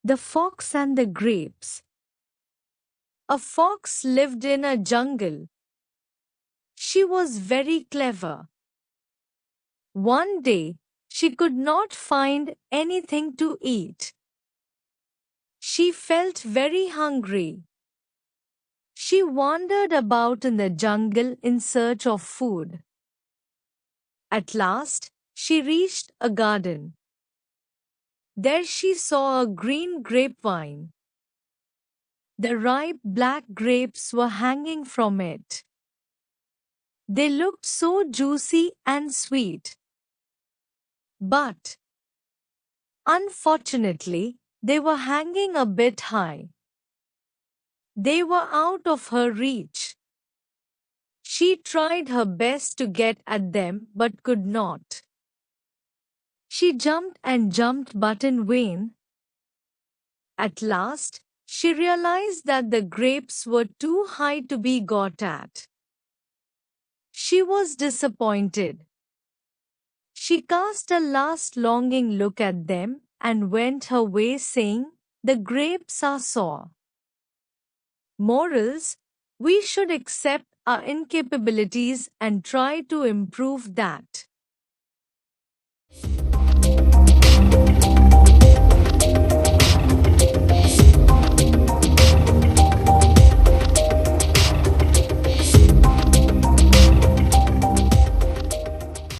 The Fox and the Grapes. A fox lived in a jungle. She was very clever. One day, she could not find anything to eat. She felt very hungry. She wandered about in the jungle in search of food. At last, she reached a garden. There she saw a green grapevine. The ripe black grapes were hanging from it. They looked so juicy and sweet. But, unfortunately, they were hanging a bit high. They were out of her reach. She tried her best to get at them but could not. She jumped and jumped but in vain. At last, she realized that the grapes were too high to be got at. She was disappointed. She cast a last longing look at them and went her way saying, "The grapes are sour." Morals: we should accept our incapabilities and try to improve that.